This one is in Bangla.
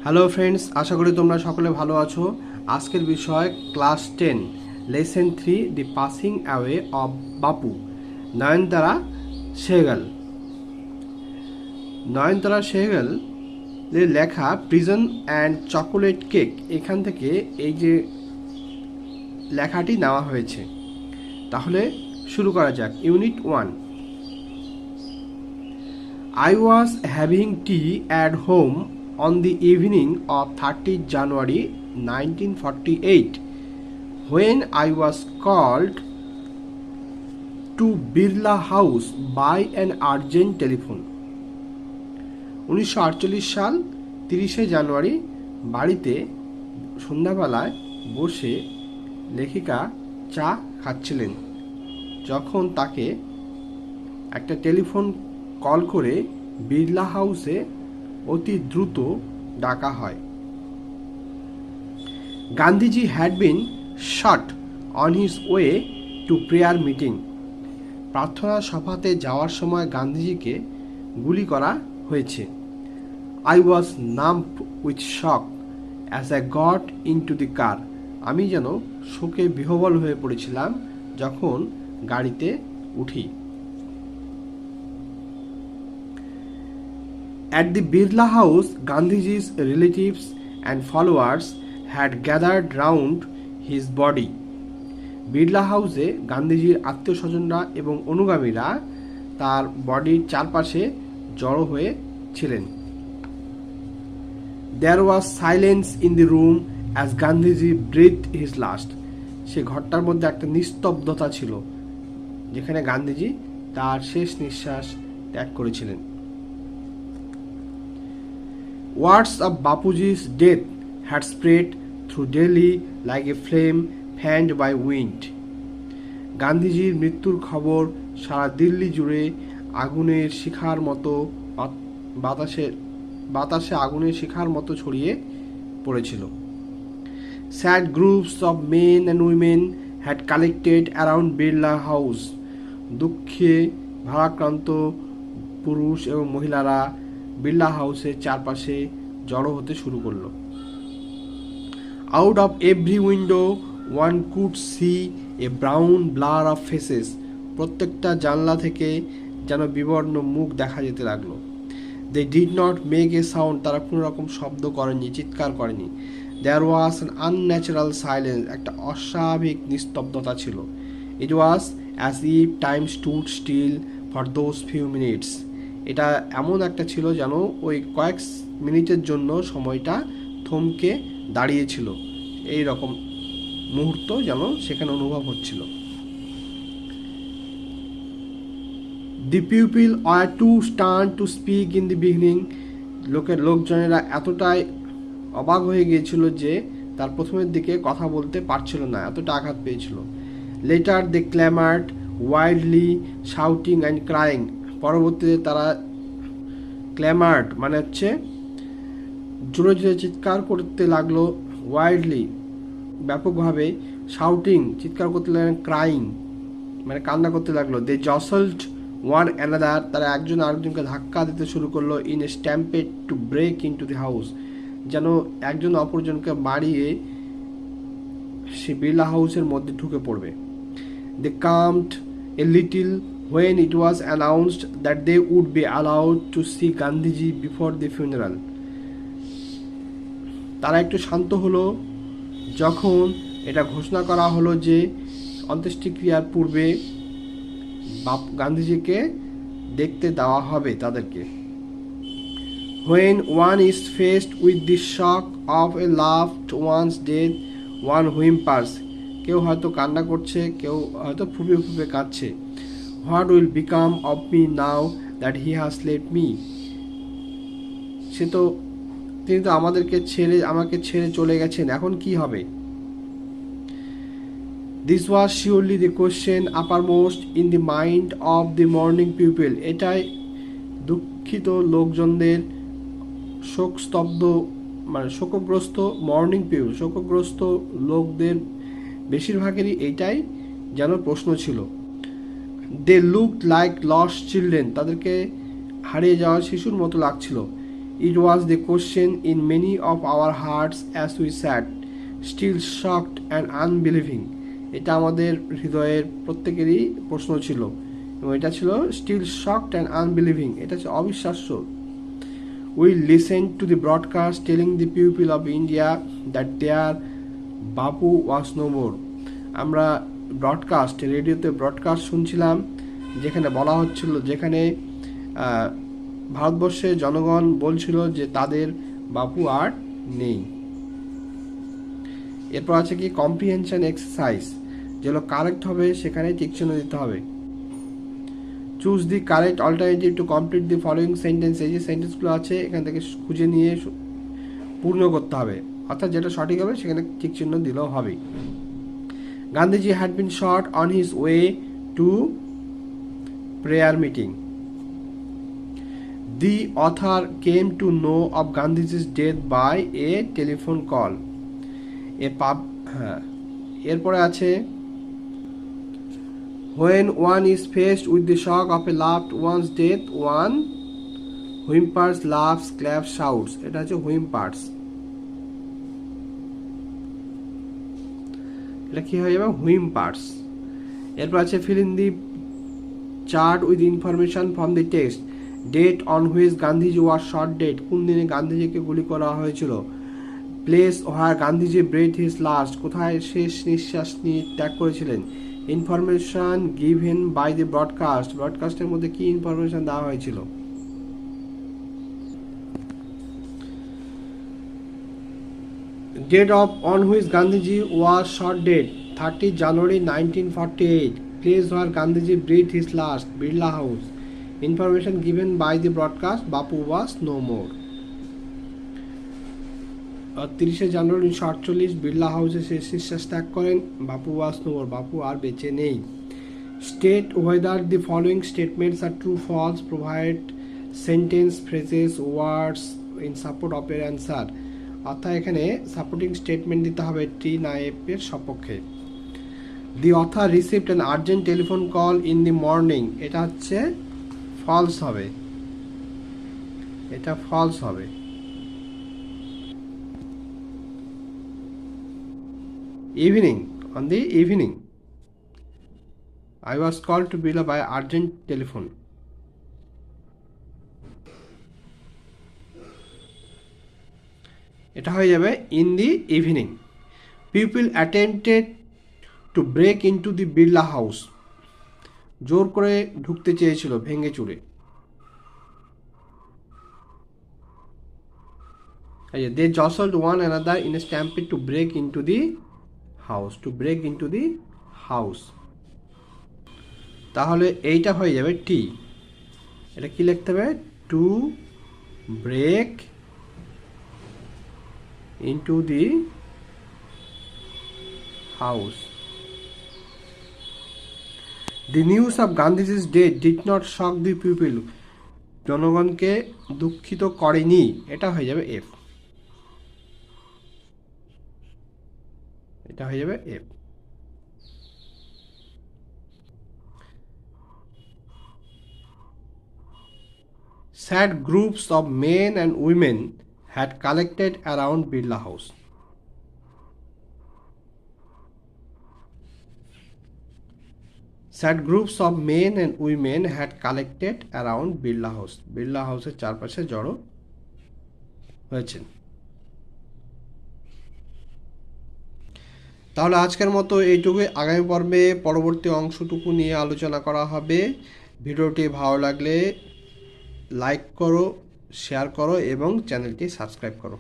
হ্যালো ফ্রেন্ডস, আশা করি তোমরা সকলে ভালো আছো। আজকের বিষয় class 10 lesson 3 the passing away of বাপু, নয়নতারা সেহগাল। নয়নতারা সেহগাল এর লেখা প্রিজন অ্যান্ড চকোলেট কেক, এখান থেকে এই যে লেখাটি নেওয়া হয়েছে। তাহলে শুরু করা যাক। Unit 1। I was having tea at home on the evening of 30th January 1948 when I was called to Birla House by an urgent telephone. 1948 সাল 30শে জানুয়ারি বাড়িতে সন্ধ্যাবেলায় বসে লেখিকা চা খাচ্ছিলেন যখন তাকে একটা টেলিফোন কল করে বিড়লা হাউসে অতি দ্রুত ডাকা হয়। Gandhiji had been shot on his way to prayer meeting. প্রার্থনা সভাতে যাওয়ার সময় গান্ধীজিকে গুলি করা হয়েছে। I was numb with shock as I got into the car. আমি যেন শোকে বিহ্বল হয়ে পড়েছিলাম যখন গাড়িতে উঠি। At the Birla House, Gandhiji's relatives and followers had gathered round his body. Birla হাউসে গান্ধীজির আত্মীয় স্বজনরা এবং অনুগামীরা তার বডির চারপাশে জড়ো হয়েছিলেন। There was silence in the room as Gandhiji breathed his last. সে ঘরটার মধ্যে একটা নিস্তব্ধতা ছিল যেখানে গান্ধীজি তার শেষ নিঃশ্বাস ত্যাগ করেছিলেন। Words of Bapuji's death had spread through Delhi like a flame fanned by wind. গান্ধীজির মৃত্যুর খবর সারা দিল্লি জুড়ে আগুনের শিখার মতো বাতাসে আগুনের শিখার মতো ছড়িয়ে পড়েছিল। Sad groups of men and women had collected around Birla House. দুঃখে ভারাক্রান্ত পুরুষ এবং মহিলারা বিড়লা হাউসের চারপাশে জড়ো হতে শুরু করলো। Out of every window one could see a brown blur of faces. প্রত্যেকটা জানলা থেকে যেন বিবর্ণ মুখ দেখা যেতে লাগলো। They did not make a sound. তারা কোনো রকম শব্দ করেনি, চিৎকার করেনি। There was an unnatural silence. একটা অস্বাভাবিক নিস্তব্ধতা ছিল। It was as if time stood still for those few minutes. এটা এমন একটা ছিল যেন ওই কয়েক মিনিটের জন্য সময়টা থমকে দাঁড়িয়েছিল। এই রকম মুহূর্ত যেন সেখানে অনুভব হচ্ছিল। The people are too stern to speak in the beginning. লোকজনেরা এতটাই অবাক হয়ে গিয়েছিল যে তার প্রথমের দিকে কথা বলতে পারছিল না, এতটা আঘাত পেয়েছিল। Later they clamoured wildly shouting and crying. পরবর্তীতে তারা ক্ল্যামার্ড মানে হচ্ছে জোরে জোরে চিৎকার করতে লাগলো, ওয়াইল্ডলি ব্যাপকভাবে, শাউটিং চিৎকার করতে লাগলেন, ক্রাইং মানে কান্না করতে লাগলো। They jostled one another. তারা একজন আরেকজনকে ধাক্কা দিতে শুরু করলো। In a stampede to break into the house. যেন একজন অপরজনকে বাড়িয়ে সে বিড়লা হাউসের মধ্যে ঢুকে পড়বে। They calmed a little when it was announced that they would be allowed to see Gandhiji before the funeral. তারা একটু শান্ত হলো যখন এটা ঘোষণা করা হলো যে অন্ত্যেষ্টিক্রিয়ার পূর্বে গান্ধীজিকে দেখতে দেওয়া হবে তাদেরকে। When one is faced with the shock of a loved one's death, one whimpers. কেউ হয়তো কান্না করছে, কেউ হয়তো ফুঁপে ফুঁপে কাঁদছে। What will become of me now that he has left me? তিনি তো আমাকে ছেড়ে চলে গেছেন, এখন কি হবে? This was surely the question uppermost in the mind of the mourning people. এটাই দুঃখিত লোকজনদের শোকগ্রস্ত মর্নিং পিপল, শোকগ্রস্ত লোকদের বেশিরভাগেরই এইটাই যেন প্রশ্ন ছিল। They looked like lost children. তাদেরকে হারিয়ে যাওয়া শিশুর মতো লাগছিল। It was the question in many of our hearts as we sat, still shocked and unbelieving. এটা আমাদের হৃদয়ের প্রত্যেকেরই প্রশ্ন ছিল এবং এটা ছিল still shocked and unbelieving. এটা ছিল অবিশ্বাস্য. We listened to the broadcast telling the people of India that their Bapu was no more. আমরা ব্রডকাস্ট, রেডিওতে ব্রডকাস্ট শুনছিলাম যেখানে বলা হচ্ছিল, যেখানে ভারতবর্ষের জনগণ বলছিল যে তাদের বাপু আর নেই. এরপর আছে কি কম্প্রিহেনশন এক্সারসাইজ, যেগুলো কারেক্ট হবে সেখানে টিক চিহ্ন দিতে হবে. Choose the correct alternative to complete the following sentence. এই যে সেন্টেন্সগুলো আছে এখান থেকে খুঁজে নিয়ে পূর্ণ করতে হবে, অর্থাৎ যেটা সঠিক হবে সেখানে টিক চিহ্ন দিলেও হবে. Gandhiji had been shot on his way to prayer meeting. The author came to know of Gandhiji's death by a telephone call. এরপরে আছে when one is faced with the shock of a loved one's death, one whimpers, laughs, claps, shouts. এটা হচ্ছে whimpers. এটা কি হয়ে যাবে? whimpers. এরপর আছে fill in the chart with information from the text. Date on which Gandhiji was shot date. কোন দিনে গান্ধীজিকে গুলি করা হয়েছিল. Place where Gandhiji breath his last. কোথায় শেষ নিঃশ্বাস নিয়ে ত্যাগ করেছিলেন. Information given by the broadcast. ব্রডকাস্টের মধ্যে কি ইনফরমেশন দেওয়া হয়েছিল. Date of on which Gandhiji was shot date 30 January 1948. Place where Gandhiji breath his last, Birla house. Information given by the broadcast, Bapu was no more. 30 জানুয়ারি 1948 বিড়লা হাউসে শেষ নিঃশ্বাস ত্যাগ করেন. বাপু ওয়াজ নো মোর, বাপু আর বেঁচে নেই. State whether the following statements are true false. Provide sentence, phrases, words in support of এর অ্যান্সার. অর্থাৎ এখানে সাপোর্টিং স্টেটমেন্ট দিতে হবে টি না এফ এর সপক্ষে. দি author received an urgent telephone call in the morning. এটা হচ্ছে ফলস হবে, এটা ফলস হবে. Evening, on the evening I was called to Bila by urgent telephone. এটা হয়ে যাবে in the evening. People attempted to break into the Birla house. জোর করে ঢুকতে চেয়েছিল ভেঙে চুরে. They jostled one another in a stampede to break into the house. To break into the house. তাহলে এইটা হয়ে যাবে টি. এটা কি লিখতে হবে? To break into the house. The news of Gandhiji's death did not shock the people. জনগণকে দুঃখিত করেনি. এটা হয়ে যাবে এফ. এটা হয়ে যাবে F. Sad groups of men and women had collected around Birla House. Sad groups of men and women had collected around Birla House. Birla House এর চারপাশে জড়ো হয়েছেন. তাহলে আজকের মতো এইটুকুই. আগামী পর্বে পরবর্তী অংশটুকু নিয়ে আলোচনা করা হবে. ভিডিওটি ভালো লাগলে লাইক করো, শেয়ার করো এবং চ্যানেলটি সাবস্ক্রাইব করো.